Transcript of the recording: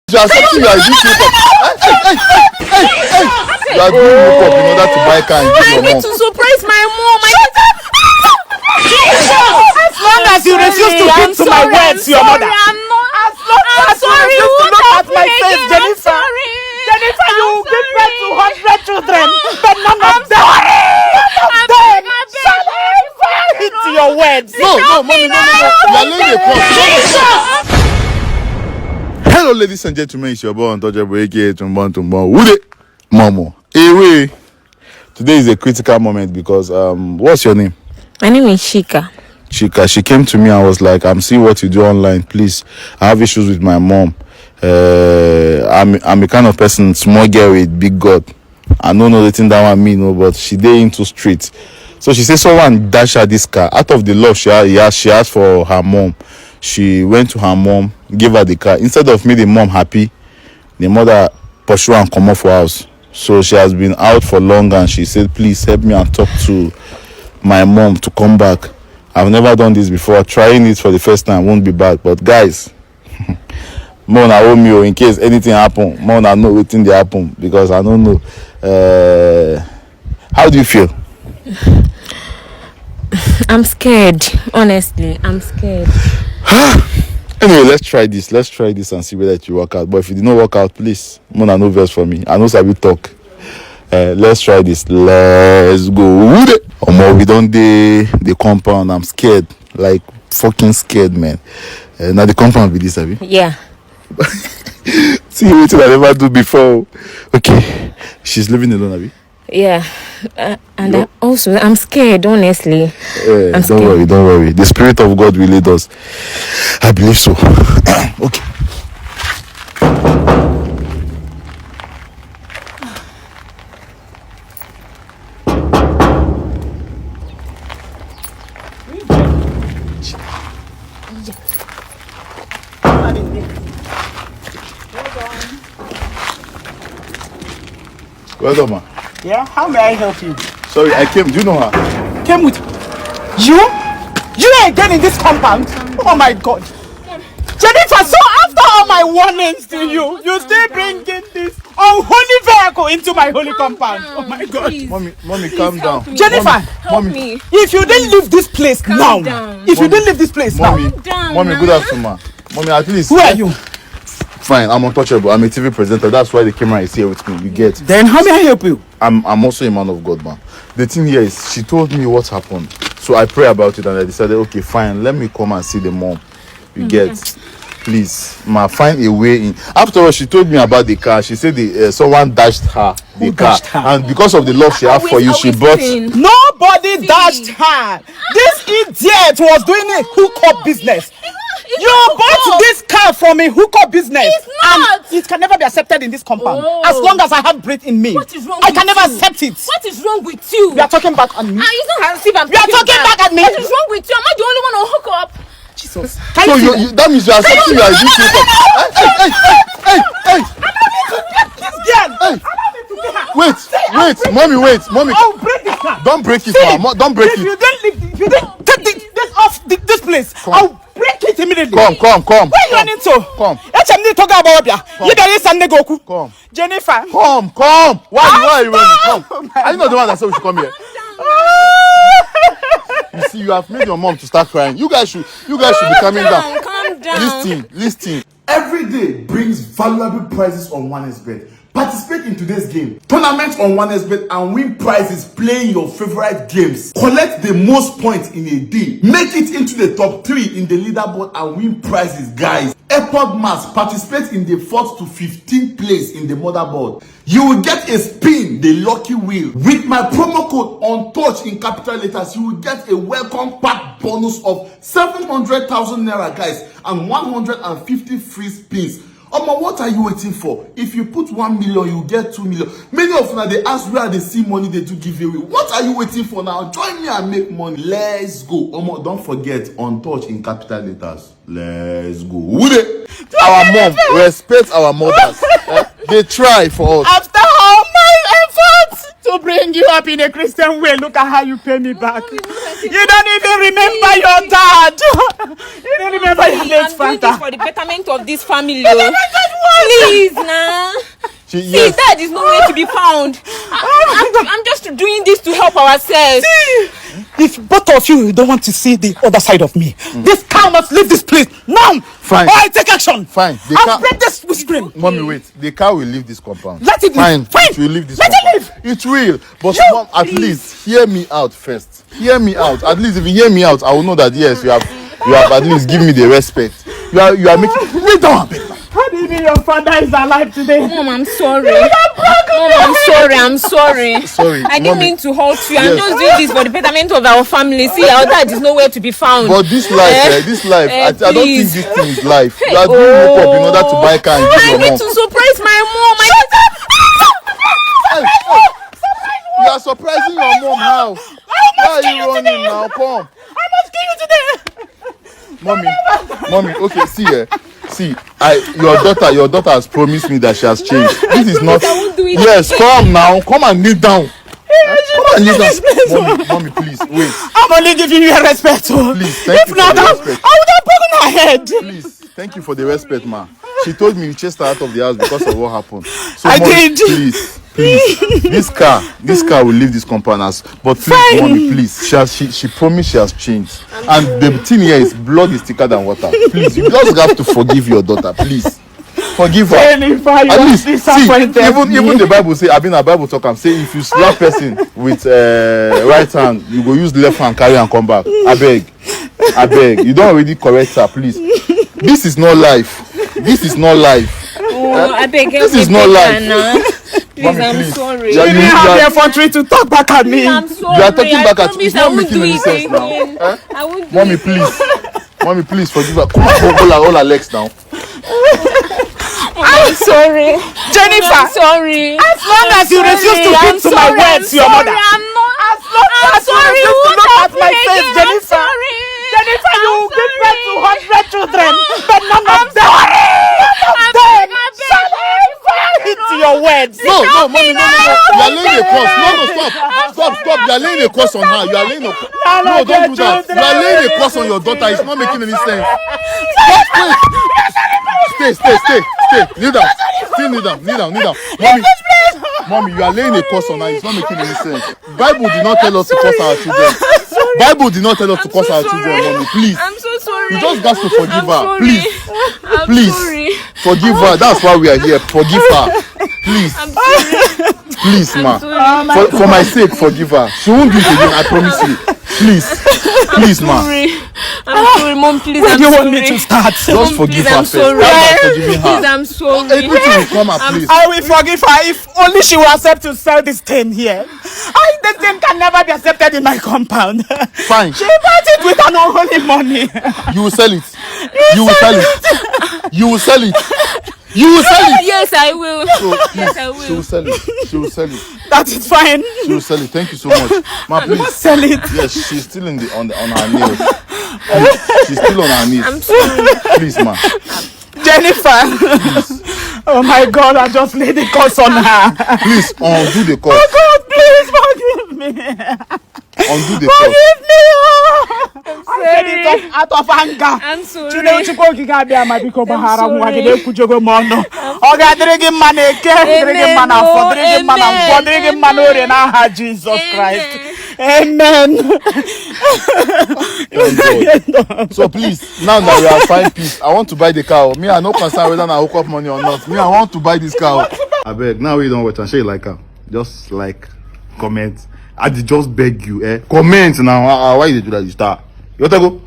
You are accepting you are doing hookup. Hey. You are doing hookup in order to buy car and give your mom. I need to surprise my mom. As long as you refuse to keep to my words, your mother. As long as you refuse to look at my face, Jennifer. Jennifer, you will give birth to 100 children, but none of them shall ever hit your words. No, mommy, no. You are laying a plot. Hello, ladies and gentlemen, it's your boy Untouchable, aka Tumbon. Wude, Momo. Anyway, today is a critical moment because what's your name? My name is Chika. She came to me and was like, I'm seeing what you do online, please. I have issues with my mom. I'm a kind of person, small girl with big God. I don't know the thing that one mean, no, but she dey into streets. So she said someone dash her this car. Out of the love she asked for her mom. She went to her mom, gave her the car. Instead of making the mom happy, the mother pursue and come off for house. So she has been out for long and she said, please help me and talk to my mom to come back. I've never done this before. Trying it for the first time won't be bad. But guys, Mona owe me in case anything happen. Mona know waiting they happen because I don't know. How do you feel? I'm scared. Honestly, I'm scared. Anyway, let's try this and see whether it will work out. But if it did not work out, please, Mona, no verse for me. I know Sabi talk. Let's try this. Let's go. We don't the compound. I'm scared, like fucking scared, man. Now the compound be this, Sabi. Yeah. See what I never do before. Okay, she's living alone, Abi. Yeah, and also I'm scared. Honestly, I'm scared. Don't worry. The Spirit of God will lead us. I believe so. Okay. Well done, ma. Yeah, how may I help you? Sorry, I came. Do you know her? Came with you? You again in this compound? Oh my God. Jennifer, so after all my warnings to you, you still bringing this unholy vehicle into my holy compound. Oh my God. Please. Mommy, calm down. Me. Jennifer, help me. If you didn't leave this place now, if you didn't leave this place now. Mommy, good afternoon, ma. Mommy, at least. Who are you? Fine, I'm untouchable. I'm a TV presenter. That's why the camera is here with me. You get? Then how may I help you? I'm also a man of God, man. The thing here is, she told me what happened. So I pray about it and I decided, okay, fine, let me come and see the mom. You get? Please, ma, find a way in. After all, she told me about the car. She said someone dashed her the car. And because of the love she had for you, she bought. Nobody dashed her. This idiot was doing a hookup business. You bought this car from a hookup business. It's not. And it can never be accepted in this compound. As long as I have breath in me. What is wrong I with can never you? accept it. What is wrong with you? You are talking back on me. It's not as if I'm You are talking back at me. What is wrong with you? Am I the only one on hookup? Jesus. So that means you are accepting you are doing Wait, mommy. I'll break this car. Don't break it, ma. Don't break it. If you didn't take this off this place, I'll break it immediately. Come. Where you running to? Come. Come. Jennifer. Come. Why are you running? Come. Are you not the one that said we should come here? You see, you have made your mom to start crying. You guys should be calming down. Calm down. Listen. Every day brings valuable prizes on 1xBet. Participate in today's game. Tournaments on 1xBet and win prizes playing your favorite games. Collect the most points in a day. Make it into the top 3 in the leaderboard and win prizes, guys. Airport Mass, participate in the 4th to 15th place in the motherboard. You will get a spin, the lucky wheel. With my promo code UNTOUCH in capital letters, you will get a welcome pack bonus of 700,000 naira, guys, and 150 free spins. What are you waiting for? If you put 1 million, you get 2 million. Many of them, they ask where they see money they do give away. What are you waiting for now? Join me and make money. Let's go. Don't forget, UNTOUCH in capital letters. Let's go. Our mom, respect our mothers. They try for us. After all my efforts to bring you up in a Christian way, look at how you pay me back. You don't even remember your dad. You don't remember your late father. I'm doing this for the betterment of this family. Betterment of what? See, Dad is nowhere to be found. I'm just doing this to help ourselves. See, if both of you don't want to see the other side of me, this car must leave this place now. Fine. Or I take action. Fine. I'll break this screen. Mommy, wait. The car will leave this compound. Let it leave. Fine. Fine. It will leave this Let compound. it leave. It will. But You, Mom, at least hear me out first. Hear me out. At least if you hear me out, I will know that yes, you have at least give me the respect. You are making. Wait down. How do you mean your father is alive today? Mom, I'm sorry. Mom, I'm sorry. Sorry. I didn't mean to hurt you. Yes. I'm just doing this for the betterment of our family. See, our dad is nowhere to be found. But this life, I don't think please. this thing is life. You are doing hookup in order to buy car and give I your need mom. to surprise my mom. You are surprising your mom how? Why are you running now? Come. I must kill you today. Mommy, okay, see, your daughter has promised me that she has changed. This is not. I won't do it. Yes, come now, come and kneel down. Come and kneel down. Mommy, please, wait. I'm only giving you a respect. Please, thank you for the respect. I would have broken her head. Please, thank you for the respect, ma. She told me you chased her out of the house because of what happened. So, I Mommy, did. Please. This car will leave this compound as. But please, Fine. Mommy, please. She promised she has changed. And the thing here is blood is thicker than water. Please, you just have to forgive your daughter, please. Forgive her. Jennifer, you At are least, see, disappointed. even the Bible say, I've been a Bible talk. I'm saying if you slap person with right hand, you go use left hand carry and come back. I beg. You don't already correct her, please. This is not life. This is not life. Oh, I beg you. This is not life. Please, Mommy, I'm please. sorry. Yeah, You didn't have the effrontery to talk back at me. I'm sorry. You are talking I back at. promise It's I not won't making do any it sense now. again. Eh? I won't do Mommy, it please. Mommy, please forgive her. Come on, hold her legs down. I'm sorry. Jennifer, I'm sorry. as long as you refuse to give to my words, your mother. I'm not. As long as you sorry. refuse to What look at happened my face, again? I'm Jennifer. sorry. Jennifer, you will give birth to 100 children, but none of them. Hit your words. No, Mommy, no. You are laying a curse. No, stop. You are laying a curse on her. You are laying a. No, don't do that. You are laying a curse on your daughter. It's not making any sense. Stay. Kneel down. Still kneel down. Mommy, you are laying a curse on her. It's not making any sense. Bible did not tell us to curse our children. Bible did not tell us to curse our children, Mommy. Please. I'm so sorry. You just got to forgive her. sorry. Please. I'm Please. sorry. Forgive her. That's why we are here. Forgive her. Please. I'm sorry. Please, ma. Sorry. For my sake, forgive her. She won't do it again, I promise you. Please. Please, ma. I'm sorry, Mom. Please, Where I'm do you sorry. want me to start? Just forgive please, her I'm first. sorry. How about forgiving Please, her? I'm sorry. Everything will come up, please. I will forgive her if only she will accept to sell this thing here. This thing can never be accepted in my compound. Fine. She bought it with an unholy money. You will sell it. You will sell it. You will sell it. You will sell it. Yes, I will. So, Yes, I She will. will sell it. She will sell it. That is fine. She will sell it. Thank you so much. Ma, please. Sell it. Yes, she's still on her nails. She's still on her knees. I'm sorry. Please, ma. Jennifer. Oh my God, I just laid the curse on her. Please, undo the curse. Oh God, please forgive me. Undo the curse. Forgive me. I'm I said it out of anger. I'm sorry. Chineke okike abịa ma biko gbaghara m nwa gị sorry. na-ekwujogo m ọnụ. Ọ ga-adịrị gị mma n'eke, dịrị gị mma n'afọ, dịrị gị mma na nkwọ, dịrị gị mma n'orie n'aha Jesus Christ. Amen. So please, now that we are fine peace, I want to buy the car. Me, I no concern whether I hook up money or not. Me, I want to buy this car. I beg. Now we don't watch and say like her. Just like, comment. I did just beg you, eh? Comment now. Why did you do that? You start. You want to go?